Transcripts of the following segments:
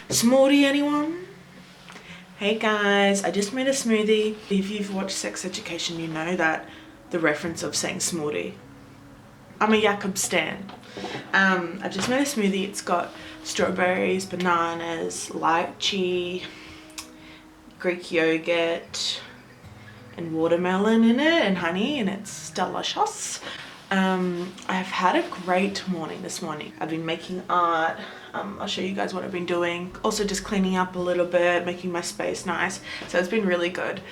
Smoothie, anyone? Hey guys, I just made a smoothie. If you've watched Sex Education, you know that the reference of saying smoothie. I'm a Jakob stan. I've just made a smoothie. It's got strawberries, bananas, lychee, Greek yogurt, and watermelon in it, and honey, and it's delicious. I've had a great morning this morning. I've been making art. I'll show you guys what I've been doing. Also just cleaning up a little bit, making my space nice. So it's been really good.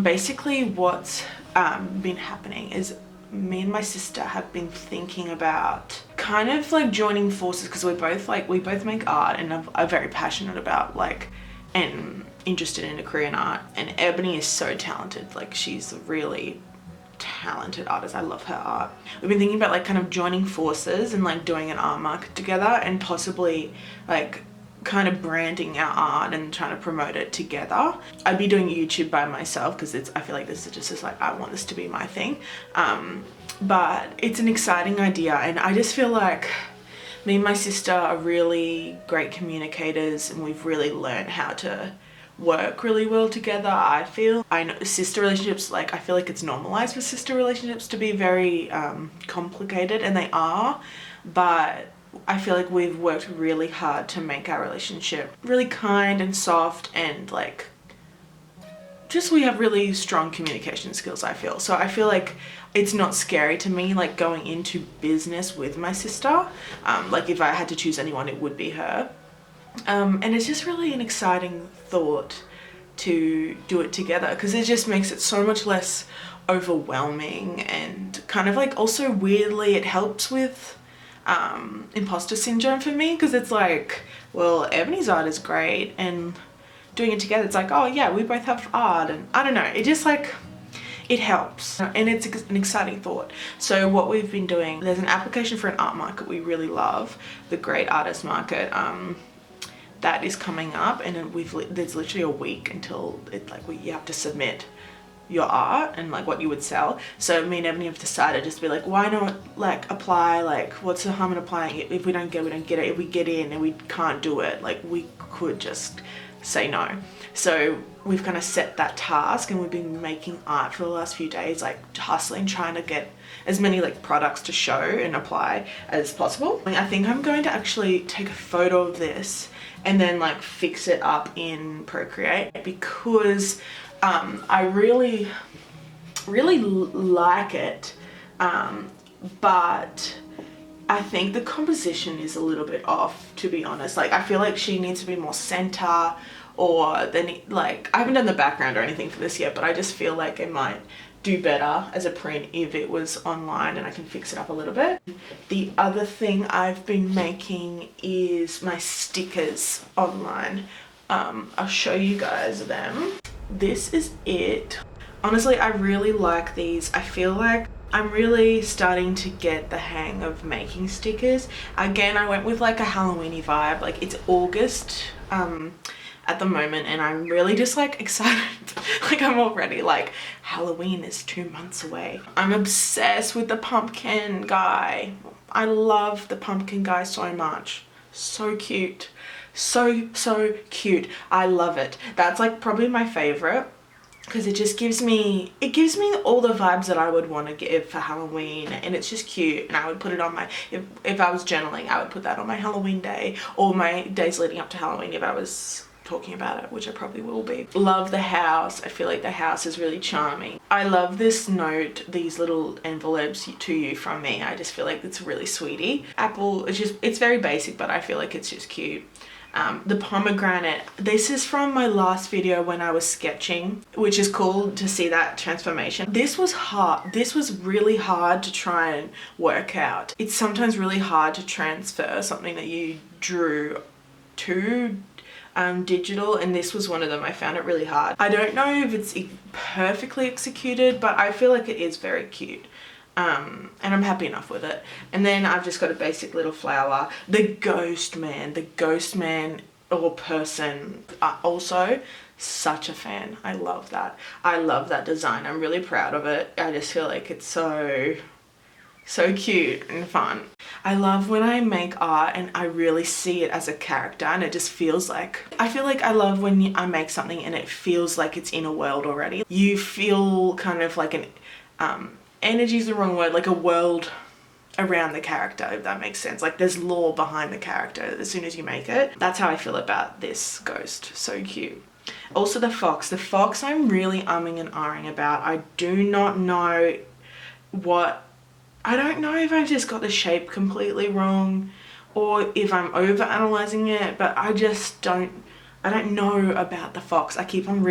Basically what's been happening is me and my sister have been thinking about kind of like joining forces, because we both make art and are very passionate about and interested in a career in art. And Ebony is so talented. Like, she's a really talented artist. I love her art. We've been thinking about kind of joining forces and doing an art market together, and possibly kind of branding our art and trying to promote it together. I'd be doing YouTube by myself because I feel like this is just I want this to be my thing. But it's an exciting idea, and I just feel like me and my sister are really great communicators, and we've really learned how to work really well together. I know sister relationships, I feel like it's normalized for sister relationships to be very complicated, and they are, but I feel like we've worked really hard to make our relationship really kind and soft, and just we have really strong communication skills, I feel. So I feel like it's not scary to me going into business with my sister. If I had to choose anyone, it would be her. And it's just really an exciting thought to do it together, because it just makes it so much less overwhelming, and kind of also weirdly it helps with imposter syndrome for me, because it's well, Ebony's art is great, and doing it together, it's oh yeah, we both have art, and I don't know, it just it helps, and it's an exciting thought. So what we've been doing, there's an application for an art market we really love, the Great Artist Market, that is coming up, and there's literally a week until you have to submit your art and what you would sell. So me and Ebony have decided just to be why not apply, what's the harm in applying? If we don't get it, we don't get it. If we get in and we can't do it, we could just say no. So we've kind of set that task, and we've been making art for the last few days, hustling, trying to get as many products to show and apply as possible. I think I'm going to actually take a photo of this and then fix it up in Procreate, because I really like it, but I think the composition is a little bit off, to be honest. I feel like she needs to be more center, or then I haven't done the background or anything for this yet, but I just feel like it might do better as a print if it was online and I can fix it up a little bit. The other thing I've been making is my stickers online. I'll show you guys them. This is it. Honestly, I really like these. I feel like I'm really starting to get the hang of making stickers. Again, I went with a Halloween-y vibe. It's August at the moment, and I'm really just excited. I'm already Halloween is 2 months away. I'm obsessed with the pumpkin guy. I love the pumpkin guy so much. So cute. So cute. I love it. That's probably my favorite, because it just gives me all the vibes that I would want to give for Halloween, and it's just cute. And I would put it on my, if I was journaling, I would put that on my Halloween day, or my days leading up to Halloween if I was talking about it, which I probably will be. Love the house. I feel like the house is really charming. I love this note, these little envelopes to you from me. I just feel like it's really sweetie. Apple, it's very basic, but I feel like it's just cute. The pomegranate, this is from my last video when I was sketching, which is cool to see that transformation. This was hard. This was really hard to try and work out. It's sometimes really hard to transfer something that you drew to digital, and this was one of them. I found it really hard. I don't know if it's perfectly executed, but I feel like it is very cute. And I'm happy enough with it. And then I've just got a basic little flower. The ghost man or person, also such a fan. I love that. I love that design. I'm really proud of it. I just feel like it's so cute and fun. I love when I make art and I really see it as a character, and it just feels like, I feel like I love when I make something and it feels like it's in a world already. You feel kind of like energy is the wrong word, like a world around the character, if that makes sense. Like there's lore behind the character as soon as you make it. That's how I feel about this ghost. So cute. Also the fox. The fox I'm really umming and ahhing about. I do not know I don't know if I just got the shape completely wrong or if I'm over analyzing it, but I don't know about the fox. I keep on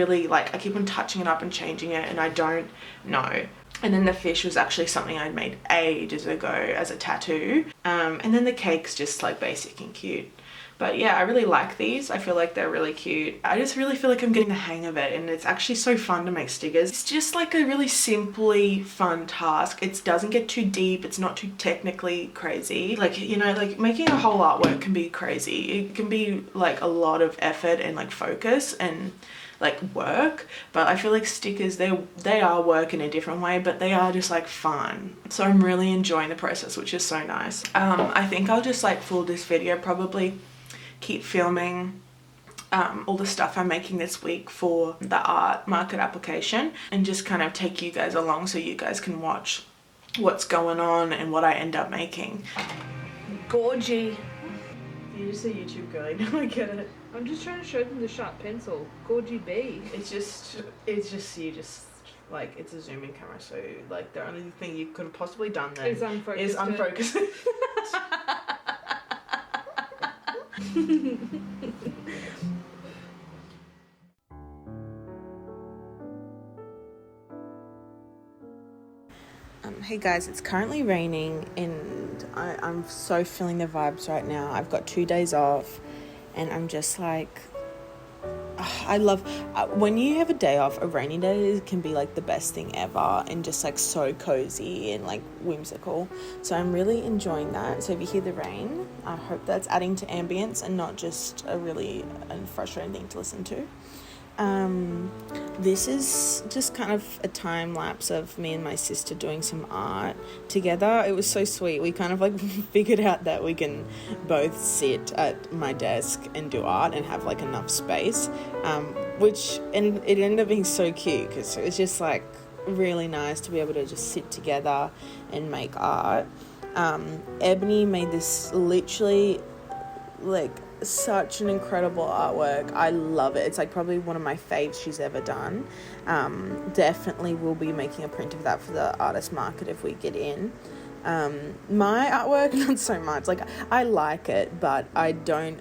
touching it up and changing it, and I don't know. And then the fish was actually something I'd made ages ago as a tattoo. And then the cake's just like basic and cute. But yeah, I really like these. I feel like they're really cute. I just really feel like I'm getting the hang of it, and it's actually so fun to make stickers. It's just like a really simply fun task. It doesn't get too deep. It's not too technically crazy. Like, you know, like making a whole artwork can be crazy. It can be like a lot of effort and like focus and like work, but I feel like stickers, they are work in a different way, but they are just like fun. So I'm really enjoying the process, which is so nice. I think I'll just like for this video probably keep filming all the stuff I'm making this week for the art market application, and just kind of take you guys along so you guys can watch what's going on and what I end up making. Gorgy. You're just a YouTube girl, I know, I get it. I'm just trying to show them the sharp pencil. Gorgy B. It's just you just like, it's a zoom in camera, so like the only thing you could have possibly done there is unfocus. Hey guys, it's currently raining and I'm so feeling the vibes right now. I've got 2 days off and I'm just like, I love when you have a day off. A rainy day can be like the best thing ever, and just like so cozy and like whimsical. So I'm really enjoying that. So if you hear the rain, I hope that's adding to ambience and not just a really frustrating thing to listen to. This is just kind of a time lapse of me and my sister doing some art together. It was so sweet. We kind of like figured out that we can both sit at my desk and do art and have like enough space, and it ended up being so cute because it was just like really nice to be able to just sit together and make art. Ebony made this literally like such an incredible artwork. I love it. It's like probably one of my faves she's ever done. Definitely will be making a print of that for the artist market if we get in. My artwork, not so much. Like, I like it, but I don't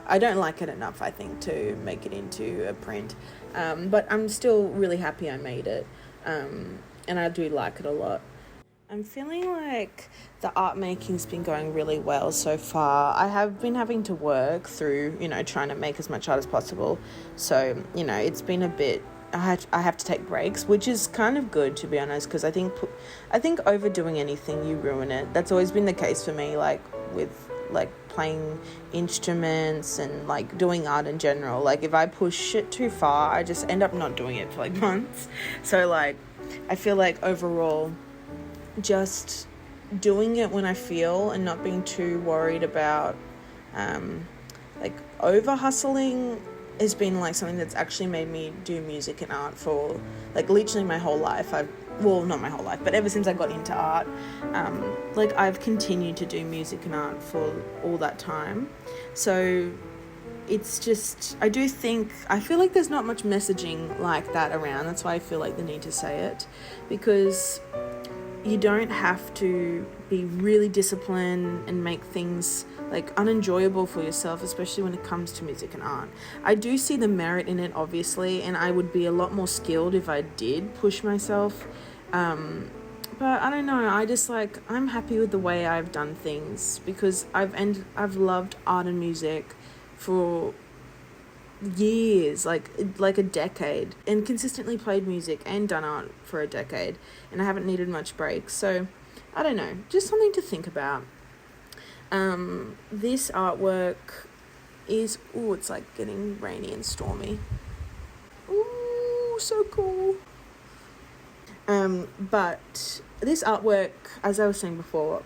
like it enough, I think, to make it into a print. But I'm still really happy I made it. And I do like it a lot. I'm feeling like the art making's been going really well so far. I have been having to work through, you know, trying to make as much art as possible. So, you know, it's been a bit, I have to take breaks, which is kind of good, to be honest, because I think overdoing anything, you ruin it. That's always been the case for me, like with like playing instruments and like doing art in general. Like if I push it too far, I just end up not doing it for like months. So like, I feel like overall, just doing it when I feel and not being too worried about like over hustling has been like something that's actually made me do music and art for like literally my whole life. Not my whole life, but ever since I got into art, like I've continued to do music and art for all that time. So it's just, I feel like there's not much messaging like that around. That's why I feel like the need to say it, because you don't have to be really disciplined and make things like unenjoyable for yourself, especially when it comes to music and art. I do see the merit in it, obviously, and I would be a lot more skilled if I did push myself. But I don't know, I just like, I'm happy with the way I've done things, because I've loved art and music for years, like a decade, and consistently played music and done art for a decade, and I haven't needed much breaks. So I don't know, just something to think about. This artwork is, it's like getting rainy and stormy. Ooh, so cool. But this artwork, as I was saying before,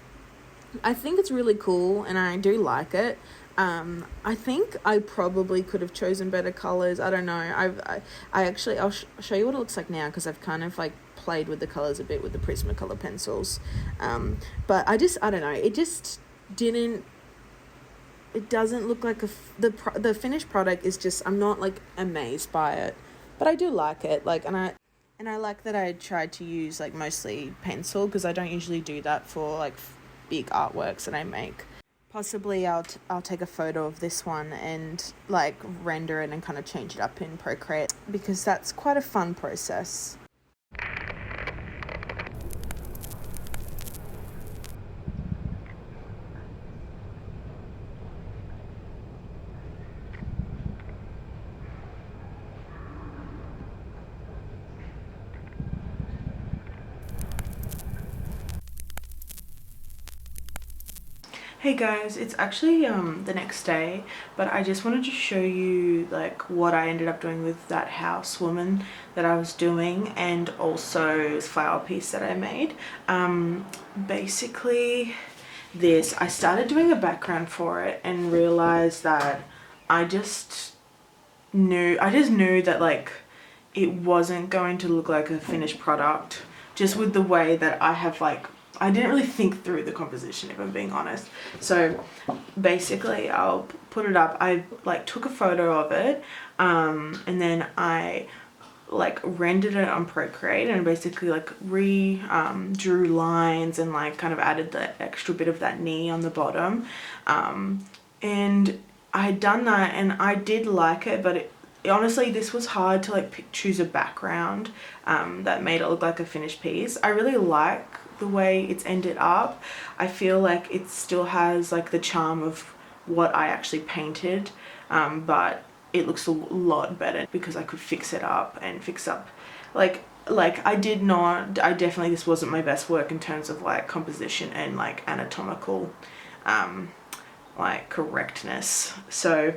I think it's really cool and I do like it. I think I probably could have chosen better colors. I don't know. I actually, I'll show you what it looks like now, because I've kind of like played with the colors a bit with the Prismacolor pencils. But I don't know. It just didn't, it doesn't look like the finished product is just, I'm not like amazed by it, but I do like it. Like, and I like that I tried to use like mostly pencil, because I don't usually do that for like big artworks that I make. Possibly I'll take a photo of this one and like render it and kind of change it up in Procreate, because that's quite a fun process. Hey guys, it's actually the next day, but I just wanted to show you like what I ended up doing with that housewoman that I was doing, and also this flower piece that I made. Basically I started doing a background for it and realized that I just knew that like it wasn't going to look like a finished product, just with the way that I didn't really think through the composition, if I'm being honest. So basically I'll put it up. I like took a photo of it, and then I like rendered it on Procreate and basically like drew lines and like kind of added the extra bit of that knee on the bottom. And I had done that and I did like it, but honestly, this was hard to like choose a background that made it look like a finished piece. I really like the way it's ended up. I feel like it still has like the charm of what I actually painted, but it looks a lot better because I could fix it up and fix up like I definitely, this wasn't my best work in terms of like composition and like anatomical like correctness. So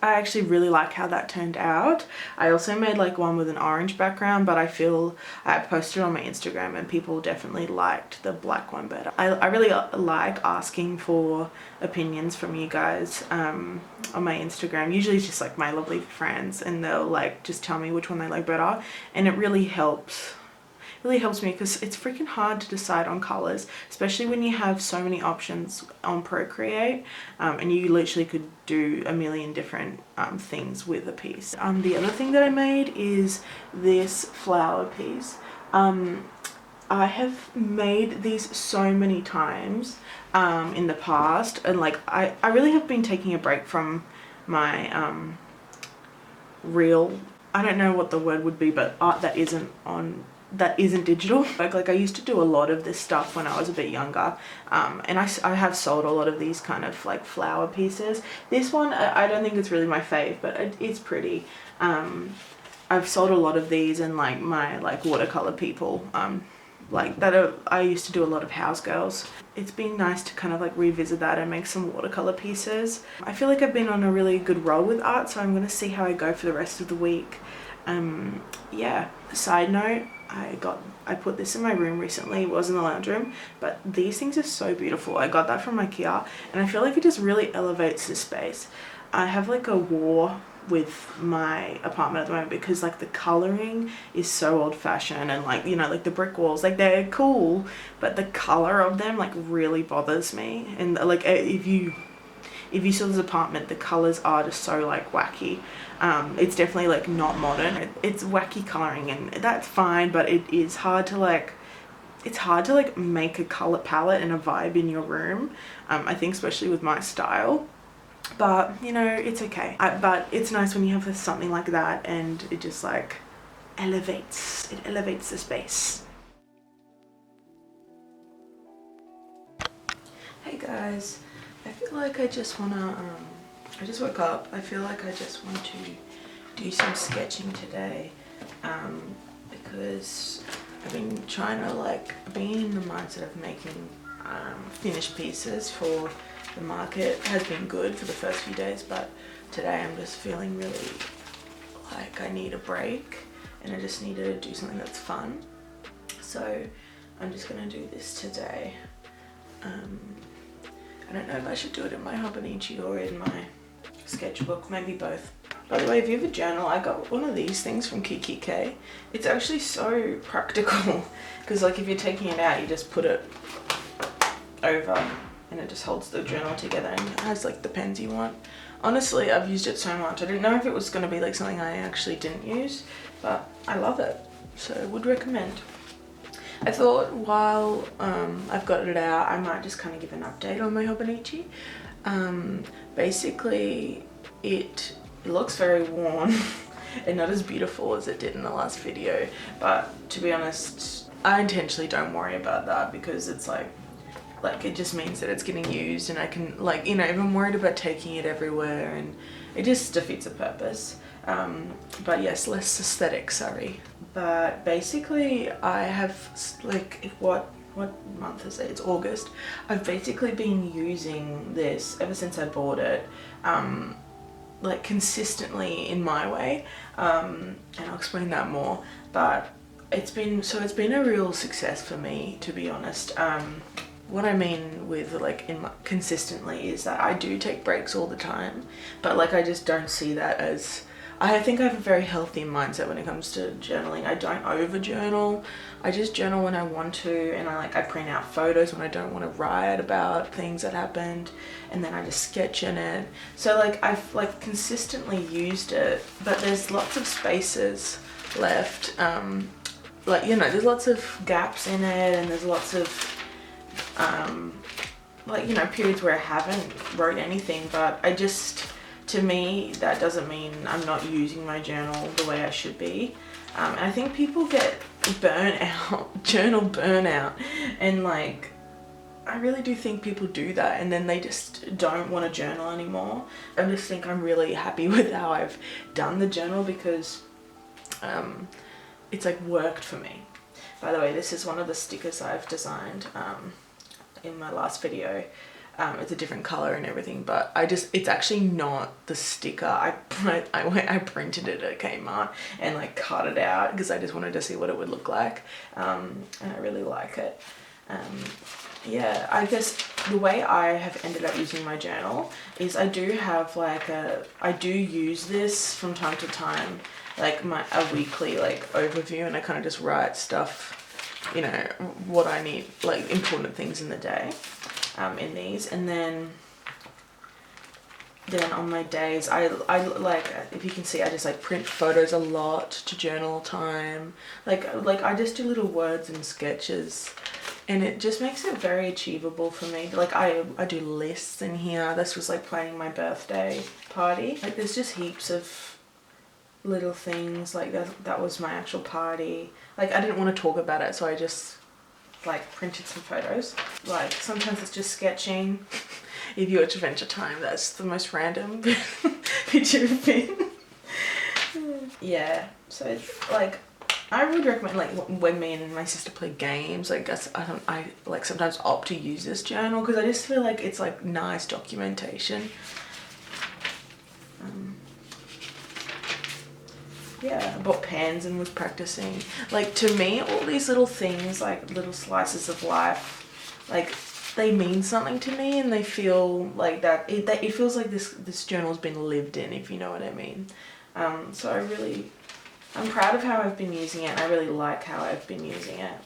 I actually really like how that turned out. I also made like one with an orange background, but I feel I posted on my Instagram and people definitely liked the black one better. I really like asking for opinions from you guys on my Instagram. Usually it's just like my lovely friends, and they'll like just tell me which one they like better, and it really helps me because it's freaking hard to decide on colors, especially when you have so many options on Procreate, and you literally could do a million different things with a piece. The other thing that I made is this flower piece. I have made these so many times in the past, and like I really have been taking a break from my real, I don't know what the word would be, but art that isn't digital. Like I used to do a lot of this stuff when I was a bit younger, and I have sold a lot of these kind of like flower pieces. This one I don't think it's really my fave, but it's pretty. I've sold a lot of these, and like my like watercolor people like that I used to do a lot of house girls. It's been nice to kind of like revisit that and make some watercolor pieces. I feel like I've been on a really good roll with art, so I'm gonna see how I go for the rest of the week. Yeah, side note, I put this in my room recently. It was in the lounge room, but these things are so beautiful. I got that from IKEA, and I feel like it just really elevates the space. I have like a war with my apartment at the moment because like the coloring is so old-fashioned, and like, you know, like the brick walls, like they're cool, but the color of them like really bothers me. And like if you saw this apartment, the colors are just so like wacky. It's definitely like not modern. It's wacky coloring, and that's fine, but it's hard to like make a color palette and a vibe in your room. I think especially with my style, but you know, it's okay. But it's nice when you have something like that and it just like elevates the space. Hey guys, I feel like I just wanna I just woke up. I feel like I just want to do some sketching today, because I've been trying to like be in the mindset of making finished pieces for the market. It has been good for the first few days, but today I'm just feeling really like I need a break and I just need to do something that's fun. So I'm just gonna do this today. I don't know if I should do it in my Hobonichi or in my sketchbook, maybe both. By the way, if you have a journal, I got one of these things from Kiki K. It's actually so practical because like if you're taking it out, you just put it over and it just holds the journal together and it has like the pens you want. Honestly, I've used it so much. I didn't know if it was going to be like something I actually didn't use, but I love it, so I would recommend. I thought while I've got it out, I might just kind of give an update on my Hobonichi. Basically, it looks very worn and not as beautiful as it did in the last video, but to be honest, I intentionally don't worry about that because it's like it just means that it's getting used and I can like, you know, if I'm worried about taking it everywhere and it just defeats the purpose. But yes, less aesthetic, sorry. But basically I have like, what month is it? It's August. I've basically been using this ever since I bought it, like consistently in my way, and I'll explain that more, but it's been a real success for me, to be honest. What I mean with like consistently is that I do take breaks all the time, but like I just don't see that as, I think I have a very healthy mindset when it comes to journaling. I don't over journal. I just journal when I want to, and I print out photos when I don't want to write about things that happened, and then I just sketch in it. So like I've like consistently used it, but there's lots of spaces left. Like, you know, there's lots of gaps in it, and there's lots of like, you know, periods where I haven't wrote anything, but I just, to me, that doesn't mean I'm not using my journal the way I should be. And I think people get journal burnout, and like, I really do think people do that and then they just don't want to journal anymore. I just think I'm really happy with how I've done the journal because it's like worked for me. By the way, this is one of the stickers I've designed in my last video. It's a different color and everything, but it's actually not the sticker. I printed it at Kmart and like cut it out because I just wanted to see what it would look like, and I really like it. Yeah, I guess the way I have ended up using my journal is I do have like I do use this from time to time, like a weekly like overview, and I kind of just write stuff, you know, what I need, like important things in the day. In these, and then on my days I like, if you can see, I just like print photos a lot to journal time, like I just do little words and sketches, and it just makes it very achievable for me. Like I do lists in here. This was like planning my birthday party. Like there's just heaps of little things, like that was my actual party. Like I didn't want to talk about it, so I just like printed some photos. Like sometimes it's just sketching. If you watch Adventure Time, that's the most random picture of me. Yeah, so it's like, I would recommend, like when me and my sister play games, I guess I like sometimes opt to use this journal because I just feel like it's like nice documentation. Yeah, I bought pens and was practicing. Like to me, all these little things, like little slices of life, like they mean something to me, and they feel like that it feels like this journal's been lived in, if you know what I mean. So I'm proud of how I've been using it, and I really like how I've been using it.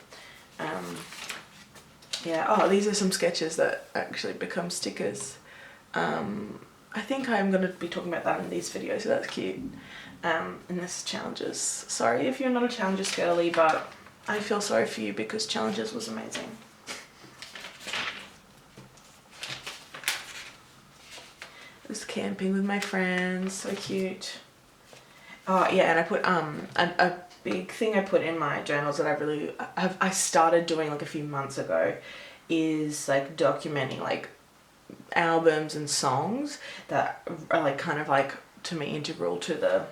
Yeah, oh, these are some sketches that actually become stickers. I think I'm going to be talking about that in these videos, so that's cute. And this is challenges. Sorry if you're not a challenges girly, but I feel sorry for you because challenges was amazing. I was camping with my friends, so cute. Oh yeah, and I put a big thing I put in my journals that I started doing like a few months ago is like documenting like albums and songs that are like kind of like, to me, integral to the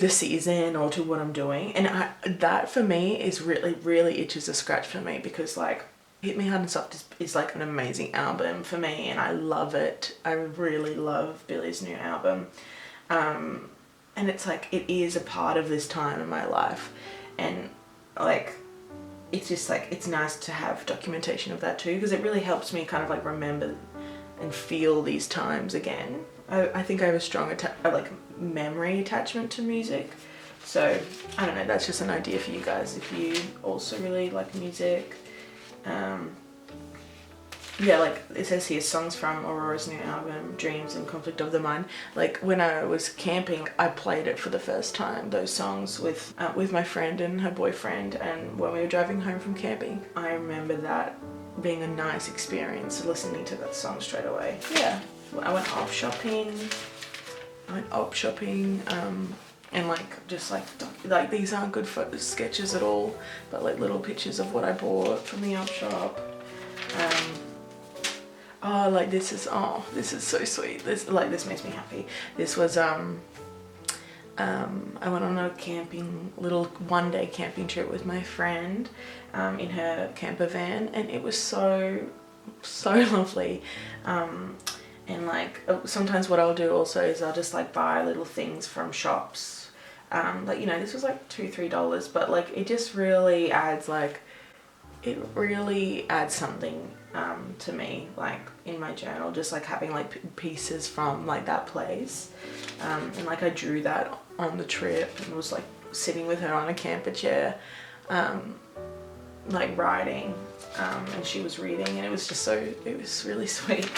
season or to what I'm doing. And that for me is really itches a scratch for me, because like Hit Me Hard and Soft is like an amazing album for me, and I love it. I really love Billy's new album. And it's like, it is a part of this time in my life, and like it's just like, it's nice to have documentation of that too, because it really helps me kind of like remember and feel these times again. I think I have a strong like memory attachment to music. So I don't know, that's just an idea for you guys if you also really like music. Yeah, like it says here, songs from Aurora's new album, Dreams and Conflict of the Mind. Like when I was camping, I played it for the first time, those songs with my friend and her boyfriend, and when we were driving home from camping, I remember that being a nice experience, listening to that song straight away. Yeah, I went op shopping, and like just like these aren't good photo sketches at all, but like little pictures of what I bought from the op shop. Oh, like this is so sweet. This makes me happy. This was I went on a little one-day camping trip with my friend in her camper van, and it was so lovely. And like sometimes what I'll do also is I'll just like buy little things from shops. Like, you know, this was like $2-3, but like it just really adds something to me, like in my journal, just like having like pieces from like that place. And like I drew that on the trip and was like sitting with her on a camper chair, like writing, and she was reading, and it was really sweet.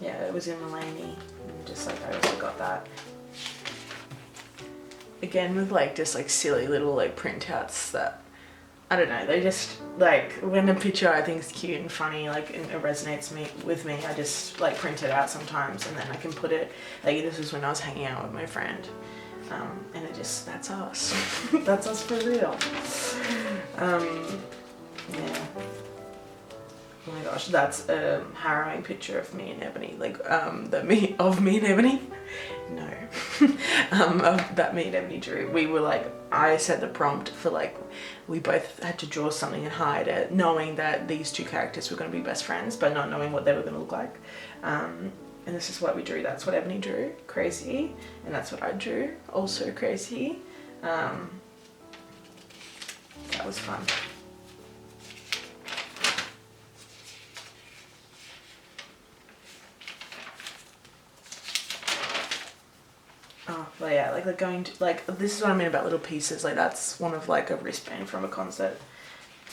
Yeah, it was in Mulaney, and just like I also got that again with like just like silly little like printouts that I don't know, they just like when a picture I think is cute and funny, like and it resonates with me, I just like print it out sometimes, and then I can put it, like this was when I was hanging out with my friend, and it just, that's us. That's us for real. Yeah. Oh my gosh, that's a harrowing picture of me and Ebony, like me and Ebony. No. That me and Ebony drew. We were like, I set the prompt for like, we both had to draw something and hide it, knowing that these two characters were going to be best friends, but not knowing what they were going to look like. And this is what we drew. That's what Ebony drew, crazy, and that's what I drew, also crazy. That was fun. Oh, but yeah, like going to, like, this is what I mean about little pieces, like that's one of like a wristband from a concert.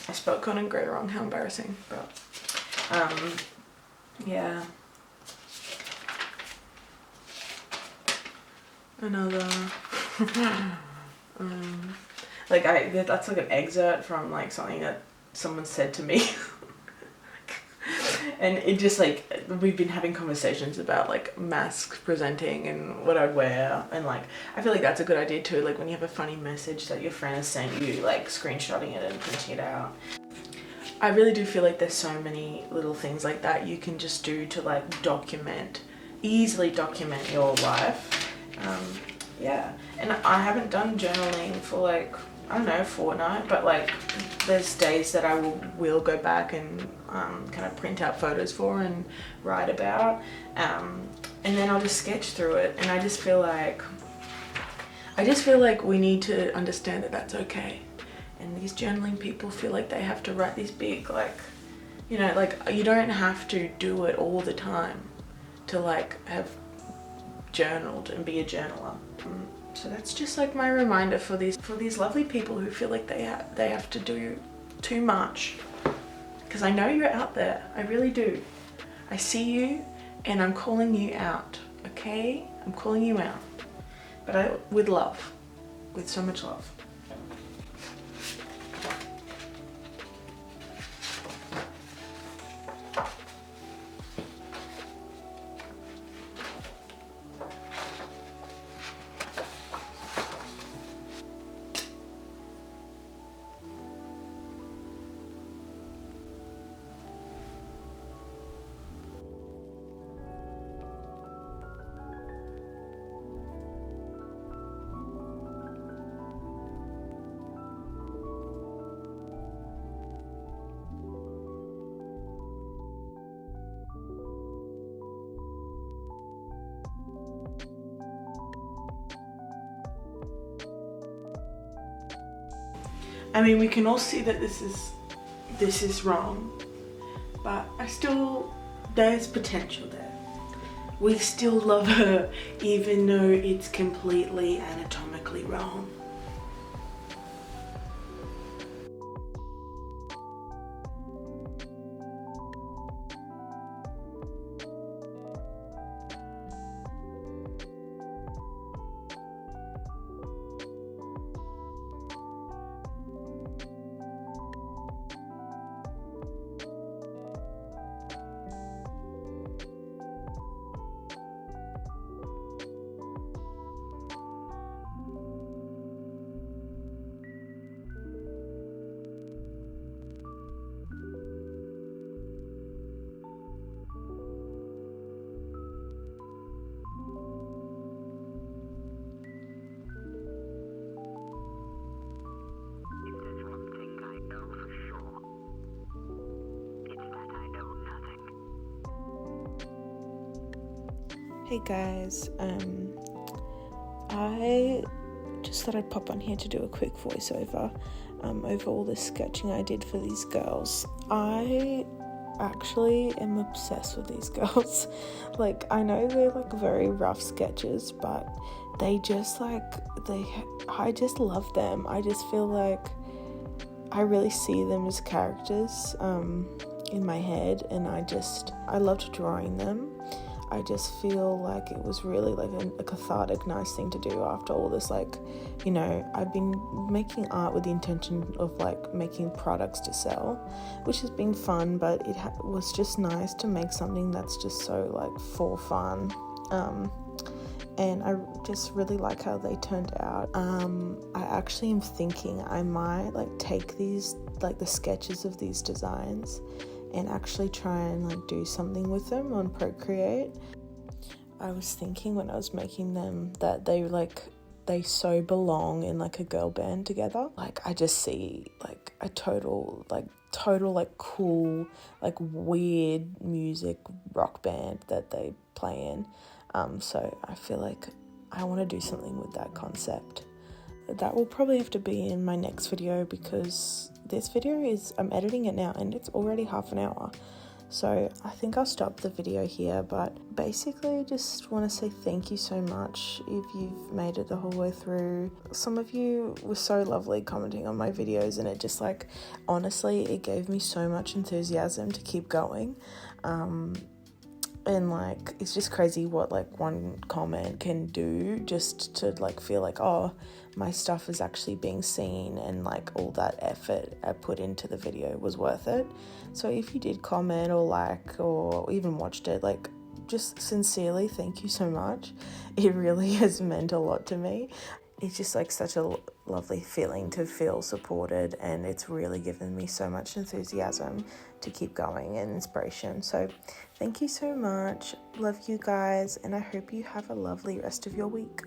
I spelled Conan Gray wrong, how embarrassing, but yeah. Another, like that's like an excerpt from like something that someone said to me. And it just like, we've been having conversations about like mask presenting and what I'd wear, and like I feel like that's a good idea too, like when you have a funny message that your friend has sent you, like screenshotting it and printing it out. I really do feel like there's so many little things like that you can just do to like easily document your life. Yeah, and I haven't done journaling for like, I don't know, a fortnight, but like there's days that I will go back and kind of print out photos for and write about, and then I'll just sketch through it, and I just feel like we need to understand that that's okay. And these journaling people feel like they have to write these big, like, you know, like you don't have to do it all the time to like have journaled and be a journaler. So that's just like my reminder for these lovely people who feel like they have to do too much, because I know you're out there. I really do. I see you, and I'm calling you out. Okay, I'm calling you out, but with love, with so much love. I mean, we can all see that this is wrong, but there's potential there. We still love her, even though it's completely anatomically wrong. Hey guys, I just thought I'd pop on here to do a quick voiceover over all the sketching I did for these girls. I actually am obsessed with these girls. Like, I know they're like very rough sketches, but they just I just love them. I just feel like I really see them as characters in my head, and I loved drawing them. I just feel like it was really like a cathartic, nice thing to do after all this, like, you know, I've been making art with the intention of like making products to sell, which has been fun, but it was just nice to make something that's just so like for fun. And I just really like how they turned out. I actually am thinking I might like take these, like the sketches of these designs, and actually try and like do something with them on Procreate. I was thinking when I was making them that they so belong in like a girl band together. Like, I just see like a total like cool, like weird music rock band that they play in. So I feel like I want to do something with that concept. That will probably have to be in my next video, because this video I'm editing it now and it's already half an hour. So I think I'll stop the video here, but basically I just want to say thank you so much if you've made it the whole way through. Some of you were so lovely commenting on my videos, and it just like, honestly, it gave me so much enthusiasm to keep going. And like, it's just crazy what like one comment can do just to like feel like, oh, my stuff is actually being seen, and like all that effort I put into the video was worth it. So if you did comment or like, or even watched it, like, just sincerely thank you so much. It really has meant a lot to me. It's just like such a lovely feeling to feel supported, and it's really given me so much enthusiasm to keep going and inspiration. So thank you so much. Love you guys, and I hope you have a lovely rest of your week.